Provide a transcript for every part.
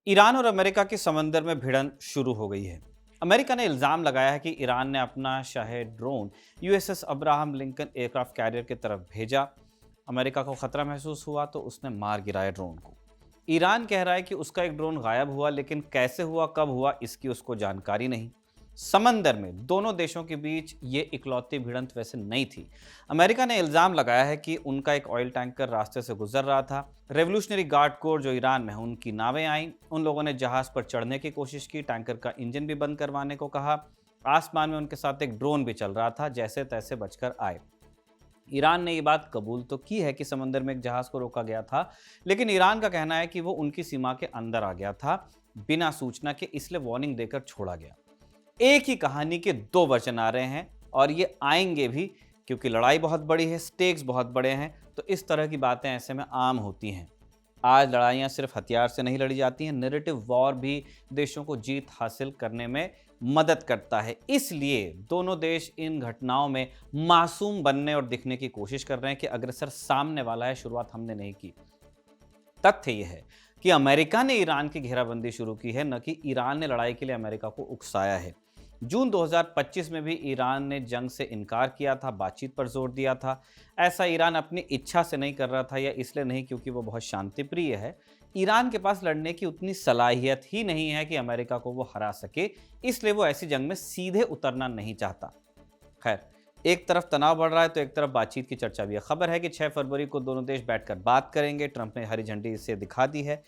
Iran और America की समंदर में भिड़ंत शुरू हो गई है। अमेरिका ने इल्जाम लगाया है कि ईरान ने अपना शाहे drone USS Abraham Lincoln aircraft carrier की तरफ भेजा। अमेरिका को खतरा महसूस हुआ तो उसने मार गिराया ड्रोन को। ईरान कह रहा है कि उसका एक ड्रोन गायब हुआ, लेकिन कैसे हुआ, कब हुआ, इसकी उसको जानकारी नहीं। समंदर में दोनों देशों के बीच ये इकलौती भिड़ंत वैसे नहीं थी। अमेरिका ने इल्जाम लगाया है कि उनका एक ऑयल टैंकर रास्ते से गुजर रहा था। रेवोल्यूशनरी गार्ड कोर जो ईरान में है, उनकी नावें आईं। उन लोगों ने जहाज पर चढ़ने की कोशिश की, टैंकर का इंजन भी बंद करवाने को कहा। आसमान में उनके साथ एक ड्रोन भी चल रहा था, जैसे तैसे बचकर आए। ईरान ने ये बात कबूल तो की है कि समंदर में एक जहाज को रोका गया था, लेकिन ईरान का कहना है कि वो उनकी सीमा के अंदर आ गया था बिना सूचना के, इसलिए वार्निंग देकर छोड़ा गया। एक ही कहानी के दो वर्जन आ रहे हैं और ये आएंगे भी, क्योंकि लड़ाई बहुत बड़ी है, स्टेक्स बहुत बड़े हैं, तो इस तरह की बातें ऐसे में आम होती हैं। आज लड़ाइयाँ सिर्फ हथियार से नहीं लड़ी जाती हैं, नैरेटिव वॉर भी देशों को जीत हासिल करने में मदद करता है। इसलिए दोनों देश इन घटनाओं में मासूम बनने और दिखने की कोशिश कर रहे हैं कि अग्रसर सामने वाला है, शुरुआत हमने नहीं की। तथ्य यह है कि अमेरिका ने ईरान की घेराबंदी शुरू की है, न कि ईरान ने लड़ाई के लिए अमेरिका को उकसाया है। जून 2025 में भी ईरान ने जंग से इनकार किया था, बातचीत पर जोर दिया था। ऐसा ईरान अपनी इच्छा से नहीं कर रहा था, या इसलिए नहीं क्योंकि वो बहुत शांतिप्रिय है। ईरान के पास लड़ने की उतनी सलाहियत ही नहीं है कि अमेरिका को वो हरा सके, इसलिए वो ऐसी जंग में सीधे उतरना नहीं चाहता। खैर, एक तरफ तनाव बढ़ रहा है तो एक तरफ बातचीत की चर्चा भी है। खबर है कि 6 फरवरी को दोनों देश बैठकर बात करेंगे। ट्रंप ने हरी झंडी इसे दिखा दी है।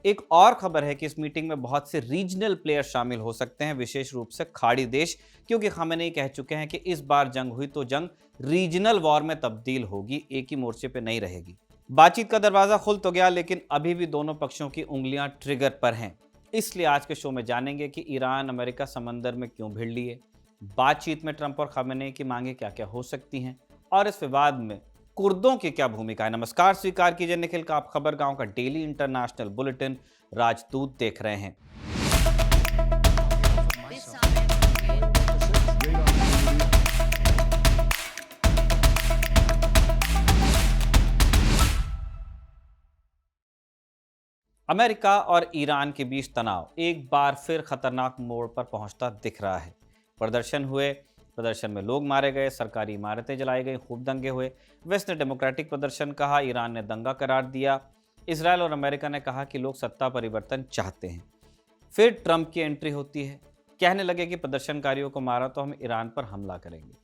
एक और खबर है कि इस मीटिंग में बहुत से रीजनल प्लेयर शामिल हो सकते हैं, विशेष रूप से खाड़ी देश, क्योंकि खामेनेई कह चुके हैं कि इस बार जंग हुई तो जंग रीजनल वॉर में तब्दील होगी, एक ही मोर्चे पे नहीं रहेगी। बातचीत का दरवाजा खुल तो गया, लेकिन अभी भी दोनों पक्षों की उंगलियां ट्रिगर पर हैं। इसलिए आज के शो में जानेंगे कि ईरान अमेरिका समंदर में क्यों भिड़ लिए, बातचीत में ट्रंप और खामेनेई की मांगे क्या क्या हो सकती हैं, और इस विवाद में कुर्दों की क्या भूमिका है। नमस्कार, स्वीकार कीजिए निखिल का आप खबर गांव का डेली इंटरनेशनल बुलेटिन राजदूत देख रहे हैं। अमेरिका और ईरान के बीच तनाव एक बार फिर खतरनाक मोड़ पर पहुंचता दिख रहा है। प्रदर्शन हुए, प्रदर्शन में लोग मारे गए, सरकारी इमारतें जलाई गई, खूब दंगे हुए। वेस्ट ने डेमोक्रेटिक प्रदर्शन कहा, ईरान ने दंगा करार दिया। इसराइल और अमेरिका ने कहा कि लोग सत्ता परिवर्तन चाहते हैं। फिर ट्रंप की एंट्री होती है, कहने लगे कि प्रदर्शनकारियों को मारा तो हम ईरान पर हमला करेंगे।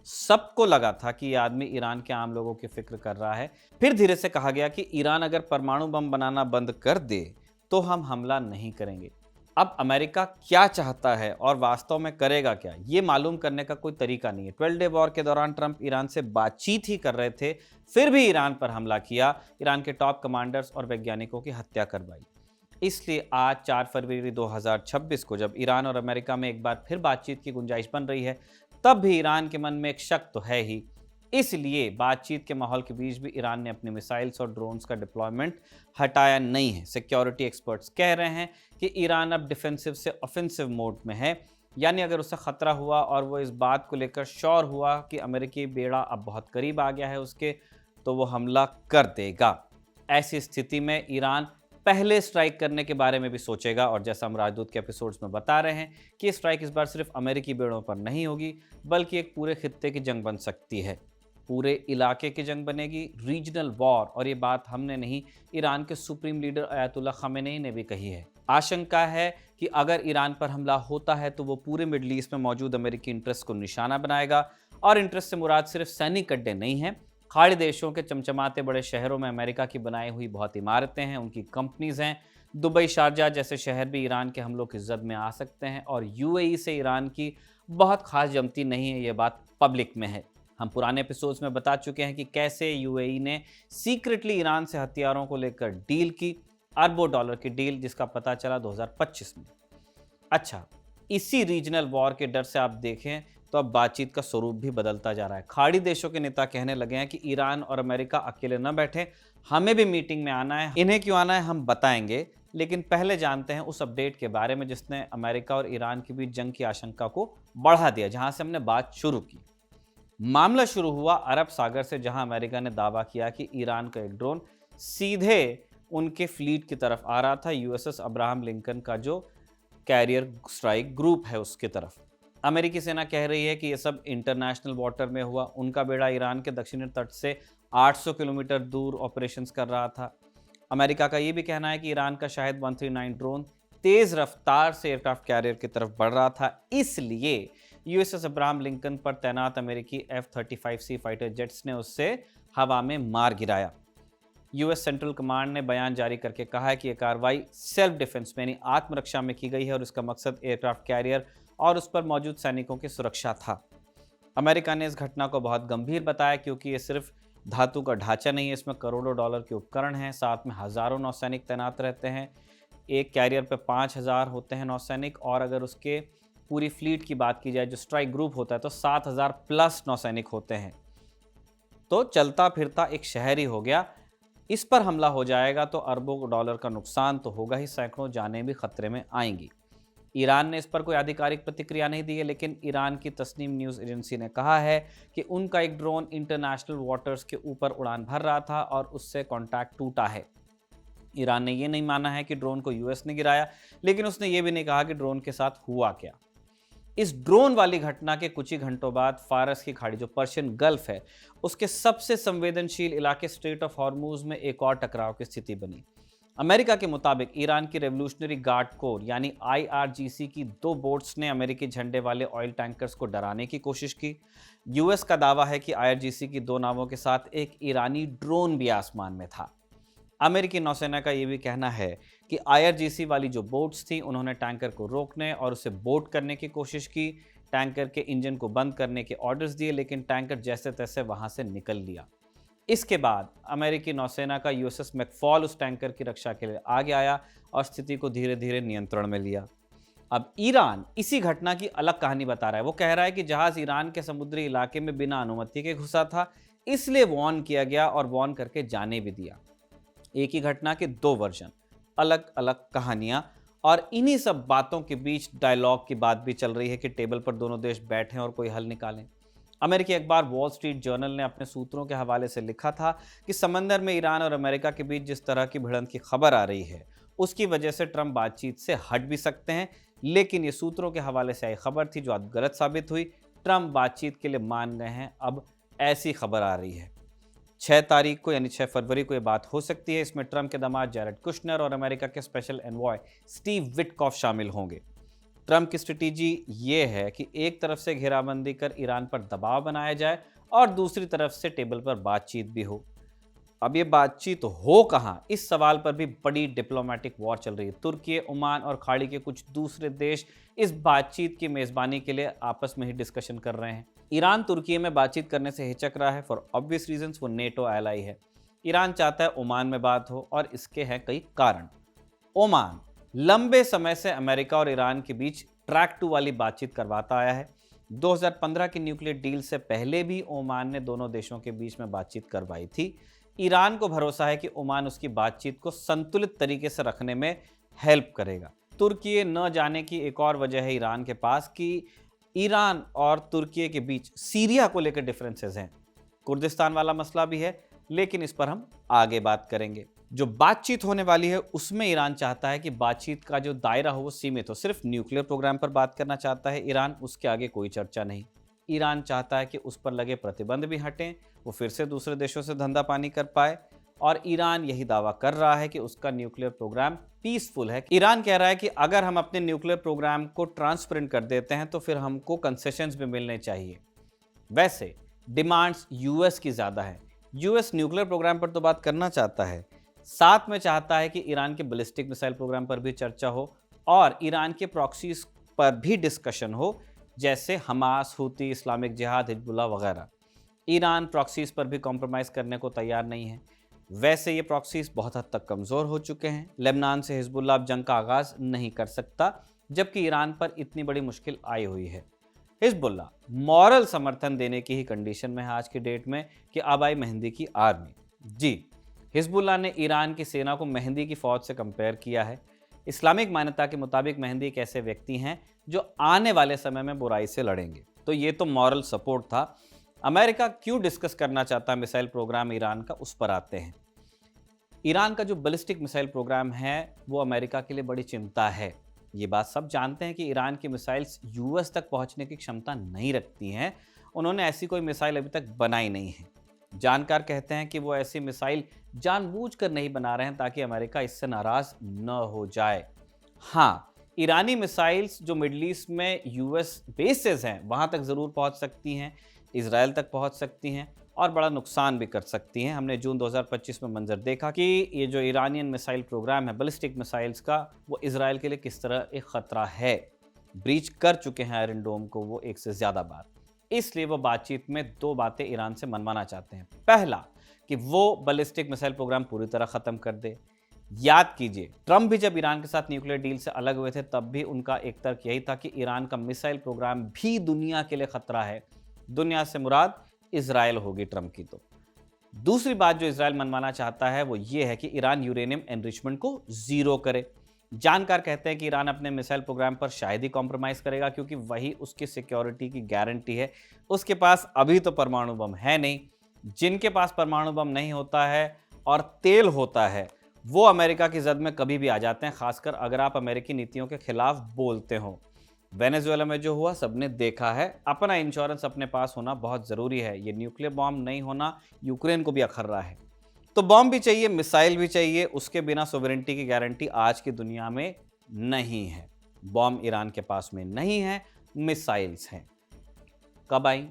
सबको लगा था कि ये आदमी ईरान के आम लोगों की फिक्र कर रहा है। फिर धीरे से कहा गया कि ईरान अगर परमाणु बम बनाना बंद कर दे तो हम हमला नहीं करेंगे। अब अमेरिका क्या चाहता है और वास्तव में करेगा क्या, ये मालूम करने का कोई तरीका नहीं है। 12 डे वॉर के दौरान ट्रंप ईरान से बातचीत ही कर रहे थे, फिर भी ईरान पर हमला किया, ईरान के टॉप कमांडर्स और वैज्ञानिकों की हत्या करवाई। इसलिए आज 4 फरवरी 2026 को जब ईरान और अमेरिका में एक बार फिर बातचीत की गुंजाइश बन रही है, तब भी ईरान के मन में एक शक तो है ही। इसलिए बातचीत के माहौल के बीच भी ईरान ने अपने मिसाइल्स और ड्रोन्स का डिप्लॉयमेंट हटाया नहीं है। सिक्योरिटी एक्सपर्ट्स कह रहे हैं कि ईरान अब डिफेंसिव से ऑफेंसिव मोड में है, यानी अगर उसे खतरा हुआ और वो इस बात को लेकर श्योर हुआ कि अमेरिकी बेड़ा अब बहुत करीब आ गया है उसके, तो वो हमला कर देगा। ऐसी स्थिति में ईरान पहले स्ट्राइक करने के बारे में भी सोचेगा, और जैसा हम राजदूत के एपिसोड्स में बता रहे हैं कि स्ट्राइक इस बार सिर्फ अमेरिकी बेड़ों पर नहीं होगी, बल्कि एक पूरे खित्ते की जंग बन सकती है, पूरे इलाके की जंग बनेगी, रीजनल वॉर। और ये बात हमने नहीं, ईरान के सुप्रीम लीडर अयातुल्ला खामेनेई ने भी कही है। आशंका है कि अगर ईरान पर हमला होता है तो वो पूरे मिडल ईस्ट में मौजूद अमेरिकी इंटरेस्ट को निशाना बनाएगा, और इंटरेस्ट से मुराद सिर्फ सैनिक अड्डे नहीं हैं। खाड़ी देशों के चमचमाते बड़े शहरों में अमेरिका की बनाई हुई बहुत इमारतें हैं, उनकी कंपनीज हैं। दुबई, शारजा जैसे शहर भी ईरान के हमलों की जद में आ सकते हैं, और यूएई से ईरान की बहुत खास जमती नहीं है, ये बात पब्लिक में है। हम पुराने एपिसोड्स में बता चुके हैं कि कैसे यूएई ने सीक्रेटली ईरान से हथियारों को लेकर डील की, अरबों डॉलर की डील, जिसका पता चला 2025 में। अच्छा, इसी रीजनल वॉर के डर से आप देखें तो अब बातचीत का स्वरूप भी बदलता जा रहा है। खाड़ी देशों के नेता कहने लगे हैं कि ईरान और अमेरिका अकेले न बैठे, हमें भी मीटिंग में आना है। इन्हें क्यों आना है हम बताएंगे, लेकिन पहले जानते हैं उस अपडेट के बारे में जिसने अमेरिका और ईरान के बीच जंग की आशंका को बढ़ा दिया, जहां से हमने बात शुरू की। मामला शुरू हुआ अरब सागर से, जहां अमेरिका ने दावा किया कि ईरान का एक ड्रोन सीधे उनके फ्लीट की तरफ आ रहा था, यूएसएस अब्राहम लिंकन का जो कैरियर स्ट्राइक ग्रुप है उसकी तरफ। अमेरिकी सेना कह रही है कि यह सब इंटरनेशनल वाटर में हुआ। उनका बेड़ा ईरान के दक्षिणी तट से 800 किलोमीटर दूर ऑपरेशंस कर रहा था। अमेरिका का यह भी कहना है कि ईरान का शाहिद 139 ड्रोन तेज रफ्तार से एयरक्राफ्ट कैरियर की तरफ बढ़ रहा था, इसलिए यूएसएस अब्राहम लिंकन पर तैनात अमेरिकी F-35C फाइटर जेट्स ने उससे हवा में मार गिराया। यूएस सेंट्रल कमांड ने बयान जारी करके कहा है कि यह कार्रवाई सेल्फ डिफेंस में यानी आत्मरक्षा में की गई है और इसका मकसद एयरक्राफ्ट कैरियर और उस पर मौजूद सैनिकों की सुरक्षा था। अमेरिका ने इस घटना को बहुत गंभीर बताया क्योंकि ये सिर्फ धातु का ढांचा नहीं है, इसमें करोड़ों डॉलर के उपकरण हैं, साथ में हजारों नौसैनिक तैनात रहते हैं। एक कैरियर पे 5000 होते हैं नौसैनिक, और अगर उसके पूरी फ्लीट की बात की जाए जो स्ट्राइक ग्रुप होता है तो 7000 प्लस नौसैनिक होते हैं। तो चलता फिरता एक शहर ही हो गया। इस पर हमला हो जाएगा तो अरबों डॉलर का नुकसान तो होगा ही, सैकड़ों जानें भी खतरे में आएंगी। ईरान ने इस पर कोई आधिकारिक प्रतिक्रिया नहीं दी है, लेकिन ईरान की तस्नीम न्यूज़ एजेंसी ने कहा है कि उनका एक ड्रोन इंटरनेशनल वाटर्स के ऊपर उड़ान भर रहा था और उससे कॉन्टैक्ट टूटा है। ईरान ने यह नहीं माना है कि ड्रोन को यूएस ने गिराया, लेकिन उसने ये भी नहीं कहा कि ड्रोन के साथ हुआ क्या। इस ड्रोन वाली घटना के कुछ ही घंटों बाद फारस की खाड़ी जो पर्शियन गल्फ है उसके सबसे संवेदनशील इलाके स्ट्रेट ऑफ हॉर्मूज में एक और टकराव की स्थिति बनी। अमेरिका के मुताबिक ईरान की रेवोल्यूशनरी गार्ड कोर यानी IRGC की 2 बोट्स ने अमेरिकी झंडे वाले ऑयल टैंकर्स को डराने की कोशिश की। यूएस का दावा है कि IRGC की 2 नावों के साथ एक ईरानी ड्रोन भी आसमान में था। अमेरिकी नौसेना का यह भी कहना है कि IRGC वाली जो बोट्स थी उन्होंने टैंकर को रोकने और उसे बोट करने की कोशिश की। टैंकर के इंजन को बंद करने के ऑर्डर्स दिए, लेकिन टैंकर जैसे तैसे वहां से निकल लिया। इसके बाद अमेरिकी नौसेना का USS मैकफॉल उस टैंकर की रक्षा के लिए आगे आया और स्थिति को धीरे धीरे नियंत्रण में लिया। अब ईरान इसी घटना की अलग कहानी बता रहा है। वो कह रहा है कि जहाज ईरान के समुद्री इलाके में बिना अनुमति के घुसा था, इसलिए वार्न किया गया और वार्न करके जाने भी दिया। एक ही घटना के 2 वर्जन, अलग अलग कहानियां, और इन्हीं सब बातों के बीच डायलॉग की बात भी चल रही है कि टेबल पर दोनों देश बैठें और कोई हल निकालें। अमेरिकी अखबार वॉल स्ट्रीट जर्नल ने अपने सूत्रों के हवाले से लिखा था कि समंदर में ईरान और अमेरिका के बीच जिस तरह की भिड़ंत की खबर आ रही है उसकी वजह से ट्रंप बातचीत से हट भी सकते हैं, लेकिन ये सूत्रों के हवाले से आई खबर थी जो आज गलत साबित हुई। ट्रंप बातचीत के लिए मान गए हैं, अब ऐसी खबर आ रही है। 6 तारीख को यानी 6 फरवरी को ये बात हो सकती है। इसमें ट्रंप के दामाद जैरेड कुशनर और अमेरिका के स्पेशल एनवॉय स्टीव विटकॉफ शामिल होंगे। ट्रंप की स्ट्रेटेजी ये है कि एक तरफ से घेराबंदी कर ईरान पर दबाव बनाया जाए और दूसरी तरफ से टेबल पर बातचीत भी हो। अब ये बातचीत हो कहाँ, इस सवाल पर भी बड़ी डिप्लोमेटिक वॉर चल रही है। तुर्की, ओमान और खाड़ी के कुछ दूसरे देश इस बातचीत की मेजबानी के लिए आपस में ही डिस्कशन कर रहे हैं। ईरान तुर्की में बातचीत करने से हिचक रहा है फॉर ऑब्वियस रीजंस, वो नेटो एलाई है। ईरान चाहता है ओमान में बात हो और इसके हैं कई कारण। ओमान लंबे समय से अमेरिका और ईरान के बीच ट्रैक 2 वाली बातचीत करवाता आया है। 2015 की न्यूक्लियर डील से पहले भी ओमान ने दोनों देशों के बीच में बातचीत करवाई थी। ईरान को भरोसा है कि ओमान उसकी बातचीत को संतुलित तरीके से रखने में हेल्प करेगा। तुर्की न जाने की एक और वजह है ईरान के पास कि ईरान और तुर्की के बीच सीरिया को लेकर डिफरेंसेस हैं। कुर्दिस्तान वाला मसला भी है, लेकिन इस पर हम आगे बात करेंगे। जो बातचीत होने वाली है उसमें ईरान चाहता है कि बातचीत का जो दायरा हो वो सीमित हो। सिर्फ न्यूक्लियर प्रोग्राम पर बात करना चाहता है ईरान, उसके आगे कोई चर्चा नहीं। ईरान चाहता है कि उस पर लगे प्रतिबंध भी हटें, वो फिर से दूसरे देशों से धंधा पानी कर पाए, और ईरान यही दावा कर रहा है कि उसका न्यूक्लियर प्रोग्राम पीसफुल है। ईरान कह रहा है कि अगर हम अपने न्यूक्लियर प्रोग्राम को ट्रांसपेरेंट कर देते हैं तो फिर हमको कंसेशंस भी मिलने चाहिए। वैसे डिमांड्स यूएस की ज़्यादा है। यूएस न्यूक्लियर प्रोग्राम पर तो बात करना चाहता है, साथ में चाहता है कि ईरान के बैलिस्टिक मिसाइल प्रोग्राम पर भी चर्चा हो और ईरान के प्रॉक्सीज पर भी डिस्कशन हो, जैसे हमास, हूती, इस्लामिक जिहाद, हिजबुल्लाह वगैरह। ईरान प्रॉक्सीज पर भी कॉम्प्रोमाइज़ करने को तैयार नहीं है। वैसे ये प्रॉक्सीज बहुत हद तक कमज़ोर हो चुके हैं। लेबनान से हिजबुल्लाह अब जंग का आगाज़ नहीं कर सकता, जबकि ईरान पर इतनी बड़ी मुश्किल आई हुई है। हिजबुल्लाह मॉरल समर्थन देने की ही कंडीशन में है आज की डेट में कि अब आई मेहंदी की आर्मी। जी, हिजबुल्लाह ने ईरान की सेना को मेहंदी की फ़ौज से कंपेयर किया है। इस्लामिक मान्यता के मुताबिक मेहंदी एक ऐसे व्यक्ति हैं जो आने वाले समय में बुराई से लड़ेंगे। तो ये तो मॉरल सपोर्ट था। अमेरिका क्यों डिस्कस करना चाहता है मिसाइल प्रोग्राम ईरान का, उस पर आते हैं। ईरान का जो बैलिस्टिक मिसाइल प्रोग्राम है वो अमेरिका के लिए बड़ी चिंता है। ये बात सब जानते हैं कि ईरान की मिसाइल्स यूएस तक पहुंचने की क्षमता नहीं रखती हैं। उन्होंने ऐसी कोई मिसाइल अभी तक बनाई नहीं है। जानकार कहते हैं कि वो ऐसी मिसाइल जानबूझकर नहीं बना रहे हैं ताकि अमेरिका इससे नाराज न हो जाए। हाँ, ईरानी मिसाइल्स जो मिडल ईस्ट में यूएस बेसेस हैं वहां तक जरूर पहुंच सकती हैं, इसराइल तक पहुंच सकती हैं और बड़ा नुकसान भी कर सकती हैं। हमने जून 2025 में मंजर देखा कि ये जो ईरानियन मिसाइल प्रोग्राम है बैलिस्टिक मिसाइल्स का, वो इसराइल के लिए किस तरह एक खतरा है। ब्रीच कर चुके हैं आयरन डोम को वो एक से ज्यादा बार। इसलिए वो बातचीत में दो बातें ईरान से मनवाना चाहते हैं। पहला, कि वो बैलिस्टिक मिसाइल प्रोग्राम पूरी तरह खत्म कर दे। याद कीजिए, ट्रंप भी जब ईरान के साथ न्यूक्लियर डील से अलग हुए थे तब भी उनका एक तर्क यही था कि ईरान का मिसाइल प्रोग्राम भी दुनिया के लिए खतरा है। दुनिया से मुराद इसराइल होगी ट्रंप की। तो दूसरी बात जो इसराइल मनवाना चाहता है वो ये है कि ईरान यूरेनियम एनरिचमेंट को जीरो करे। जानकार कहते हैं कि ईरान अपने मिसाइल प्रोग्राम पर शायद ही कॉम्प्रोमाइज करेगा क्योंकि वही उसकी सिक्योरिटी की गारंटी है। उसके पास अभी तो परमाणु बम है नहीं। जिनके पास परमाणु बम नहीं होता है और तेल होता है वो अमेरिका की जद में कभी भी आ जाते हैं, खासकर अगर आप अमेरिकी नीतियों के खिलाफ बोलते हो। वेनेजुएला में जो हुआ सबने देखा है। अपना इंश्योरेंस अपने पास होना बहुत जरूरी है। ये न्यूक्लियर बॉम्ब नहीं होना यूक्रेन को भी अखर रहा है। तो बॉम्ब भी चाहिए, मिसाइल भी चाहिए, उसके बिना सोवरेनिटी की गारंटी आज की दुनिया में नहीं है। बॉम्ब ईरान के पास में नहीं है, मिसाइल्स हैं। कब आई?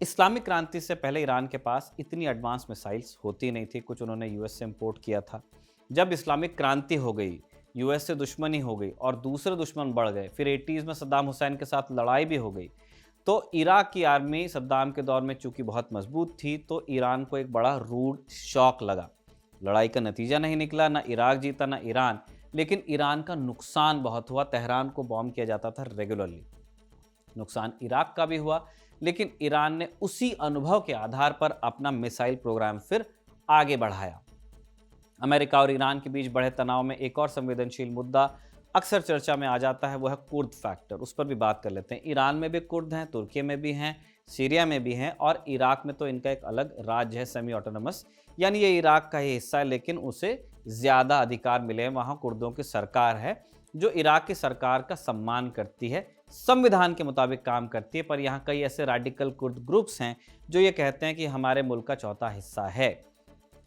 इस्लामिक क्रांति से पहले ईरान के पास इतनी एडवांस मिसाइल्स होती नहीं थी। कुछ उन्होंने यूएस से इंपोर्ट किया था। जब इस्लामिक क्रांति हो गई, यूएस से दुश्मनी हो गई और दूसरे दुश्मन बढ़ गए, फिर 80s में सद्दाम हुसैन के साथ लड़ाई भी हो गई, तो इराक की आर्मी सद्दाम के दौर में चूंकि बहुत मजबूत थी तो ईरान को एक बड़ा रूड शॉक लगा। लड़ाई का नतीजा नहीं निकला, ना इराक जीता ना ईरान, लेकिन ईरान का नुकसान बहुत हुआ। तेहरान को बॉम्ब किया जाता था रेगुलरली। नुकसान इराक का भी हुआ, लेकिन ईरान ने उसी अनुभव के आधार पर अपना मिसाइल प्रोग्राम फिर आगे बढ़ाया। अमेरिका और ईरान के बीच बढ़े तनाव में एक और संवेदनशील मुद्दा अक्सर चर्चा में आ जाता है, वो है कुर्द फैक्टर। उस पर भी बात कर लेते हैं। ईरान में भी कुर्द हैं, तुर्की में भी हैं, सीरिया में भी हैं और इराक में तो इनका एक अलग राज्य है, सेमी ऑटोनमस, यानी ये इराक का ही हिस्सा है लेकिन उसे ज़्यादा अधिकार मिले हैं। वहाँ कुर्दों की सरकार है जो इराक की सरकार का सम्मान करती है, संविधान के मुताबिक काम करती है। पर यहाँ कई ऐसे रेडिकल कुर्द ग्रुप्स हैं जो ये कहते हैं कि हमारे मुल्क का चौथा हिस्सा है।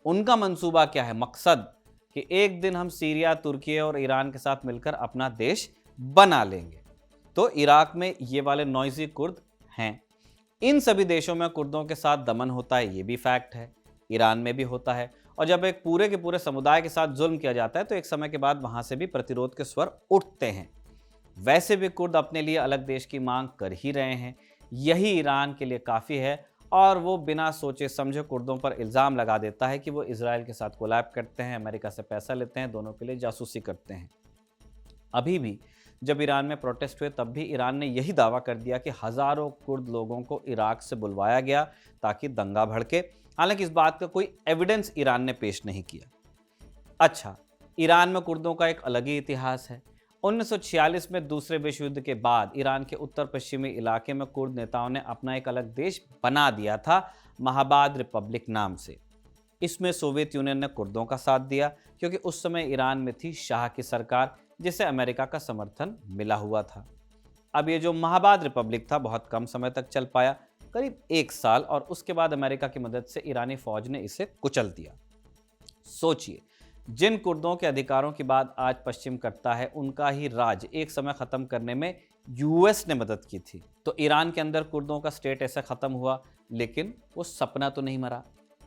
उनका मंसूबा क्या है? मकसद कि एक दिन हम सीरिया, तुर्की और ईरान के साथ मिलकर अपना देश बना लेंगे। तो इराक में ये वाले नॉइजी कुर्द हैं। इन सभी देशों में कुर्दों के साथ दमन होता है, ये भी फैक्ट है। ईरान में भी होता है। और जब एक पूरे के पूरे समुदाय के साथ जुल्म किया जाता है तो एक समय के बाद वहां से भी प्रतिरोध के स्वर उठते हैं। वैसे भी कुर्द अपने लिए अलग देश की मांग कर ही रहे हैं। यही ईरान के लिए काफ़ी है और वो बिना सोचे समझे कुर्दों पर इल्ज़ाम लगा देता है कि वो इसराइल के साथ कोलैब करते हैं, अमेरिका से पैसा लेते हैं, दोनों के लिए जासूसी करते हैं। अभी भी जब ईरान में प्रोटेस्ट हुए तब भी ईरान ने यही दावा कर दिया कि हज़ारों कुर्द लोगों को इराक से बुलवाया गया ताकि दंगा भड़के। हालांकि इस बात का कोई एविडेंस ईरान ने पेश नहीं किया। अच्छा, ईरान में कुर्दों का एक अलग ही इतिहास है। 1946 में दूसरे विश्व युद्ध के बाद ईरान के उत्तर पश्चिमी इलाके में कुर्द नेताओं ने अपना एक अलग देश बना दिया था, महाबाद रिपब्लिक नाम से। इसमें सोवियत यूनियन ने कुर्दों का साथ दिया क्योंकि उस समय ईरान में थी शाह की सरकार जिसे अमेरिका का समर्थन मिला हुआ था। अब ये जो महाबाद रिपब्लिक था बहुत कम समय तक चल पाया, करीब 1 साल, और उसके बाद अमेरिका की मदद से ईरानी फौज ने इसे कुचल दिया। सोचिए, जिन कुर्दों के अधिकारों की बात आज पश्चिम करता है उनका ही राज एक समय खत्म करने में यूएस ने मदद की थी। तो ईरान के अंदर कुर्दों का स्टेट ऐसा खत्म हुआ, लेकिन वो सपना तो नहीं मरा।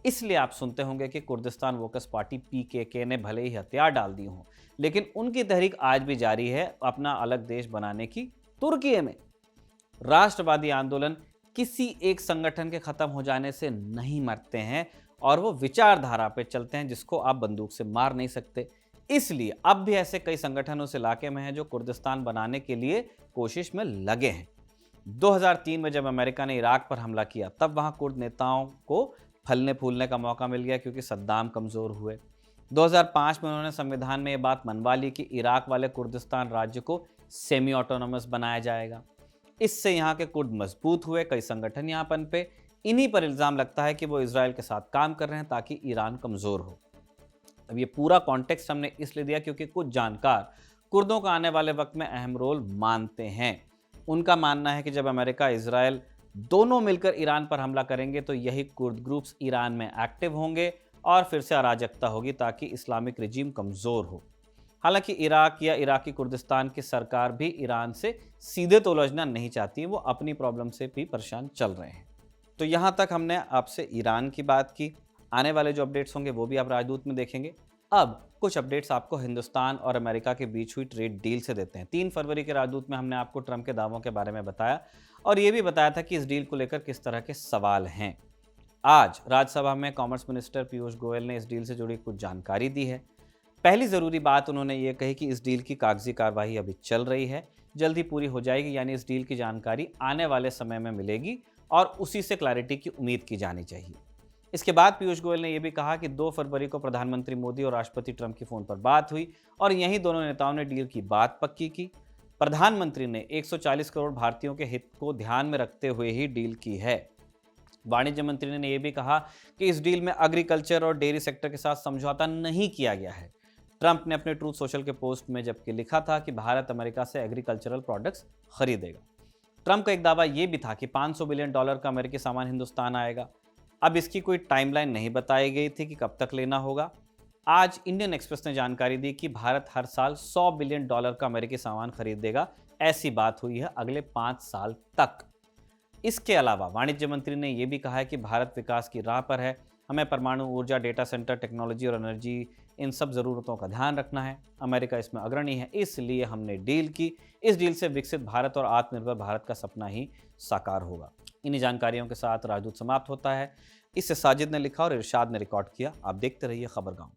इसलिए आप सुनते होंगे कि कुर्दिस्तान वर्कर्स पार्टी पीकेके ने भले ही हथियार डाल दी हों, लेकिन उनकी तहरीक आज भी जारी है अपना अलग देश बनाने की तुर्की में। राष्ट्रवादी आंदोलन किसी एक संगठन के खत्म हो जाने से नहीं मरते हैं और वो विचारधारा पे चलते हैं जिसको आप बंदूक से मार नहीं सकते। इसलिए अब भी ऐसे कई संगठन उस इलाके में हैं जो कुर्दिस्तान बनाने के लिए कोशिश में लगे हैं। 2003 में जब अमेरिका ने इराक पर हमला किया तब वहां कुर्द नेताओं को फलने फूलने का मौका मिल गया क्योंकि सद्दाम कमजोर हुए। 2005 में उन्होंने संविधान में ये बात मनवा ली कि इराक वाले कुर्दिस्तान राज्य को सेमी ऑटोनोमस बनाया जाएगा। इससे यहाँ के कुर्द मजबूत हुए, कई संगठन यहाँ पनपे। इन्हीं पर इल्ज़ाम लगता है कि वो इसराइल के साथ काम कर रहे हैं ताकि ईरान कमज़ोर हो। अब ये पूरा कॉन्टेक्स्ट हमने इसलिए दिया क्योंकि कुछ जानकार कुर्दों का आने वाले वक्त में अहम रोल मानते हैं। उनका मानना है कि जब अमेरिका इजराइल दोनों मिलकर ईरान पर हमला करेंगे तो यही कुर्द ग्रुप्स ईरान में एक्टिव होंगे और फिर से अराजकता होगी ताकि इस्लामिक रिजीम कमज़ोर हो। हालांकि इराक या इराकी कुर्दिस्तान की सरकार भी ईरान से सीधे तो उलझना नहीं चाहती है, वो अपनी प्रॉब्लम से भी परेशान चल रहे हैं। तो यहाँ तक हमने आपसे ईरान की बात की। आने वाले जो अपडेट्स होंगे वो भी आप राजदूत में देखेंगे। अब कुछ अपडेट्स आपको हिंदुस्तान और अमेरिका के बीच हुई ट्रेड डील से देते हैं। 3 फरवरी के राजदूत में हमने आपको ट्रंप के दावों के बारे में बताया और ये भी बताया था कि इस डील को लेकर किस तरह के सवाल हैं। आज राज्यसभा में कॉमर्स मिनिस्टर पीयूष गोयल ने इस डील से जुड़ी कुछ जानकारी दी है। पहली ज़रूरी बात उन्होंने ये कही कि इस डील की कागजी कार्रवाई अभी चल रही है, जल्दी पूरी हो जाएगी, यानी इस डील की जानकारी आने वाले समय में मिलेगी और उसी से क्लैरिटी की उम्मीद की जानी चाहिए। इसके बाद पीयूष गोयल ने यह भी कहा कि 2 फरवरी को प्रधानमंत्री मोदी और राष्ट्रपति ट्रंप की फ़ोन पर बात हुई और यहीं दोनों नेताओं ने डील की बात पक्की की। प्रधानमंत्री ने 140 करोड़ भारतीयों के हित को ध्यान में रखते हुए ही डील की है। वाणिज्य मंत्री ने यह भी कहा कि इस डील में एग्रीकल्चर और डेयरी सेक्टर के साथ समझौता नहीं किया गया है। ट्रंप ने अपने ट्रूथ सोशल के पोस्ट में जबकि लिखा था कि भारत अमेरिका से एग्रीकल्चरल प्रोडक्ट्स खरीदेगा। ट्रंप का एक दावा यह भी था कि $500 बिलियन का अमेरिकी सामान हिंदुस्तान आएगा। अब इसकी कोई टाइमलाइन नहीं बताई गई थी कि कब तक लेना होगा। आज इंडियन एक्सप्रेस ने जानकारी दी कि भारत हर साल $100 बिलियन का अमेरिकी सामान खरीदेगा। ऐसी बात हुई है अगले 5 साल तक। इसके अलावा वाणिज्य मंत्री ने यह भी कहा है कि भारत विकास की राह पर है। हमें परमाणु ऊर्जा, डेटा सेंटर टेक्नोलॉजी और एनर्जी, इन सब ज़रूरतों का ध्यान रखना है। अमेरिका इसमें अग्रणी है, इसलिए हमने डील की। इस डील से विकसित भारत और आत्मनिर्भर भारत का सपना ही साकार होगा। इन्हीं जानकारियों के साथ राजदूत समाप्त होता है। इसे साजिद ने लिखा और इरशाद ने रिकॉर्ड किया। आप देखते रहिए खबरगांव।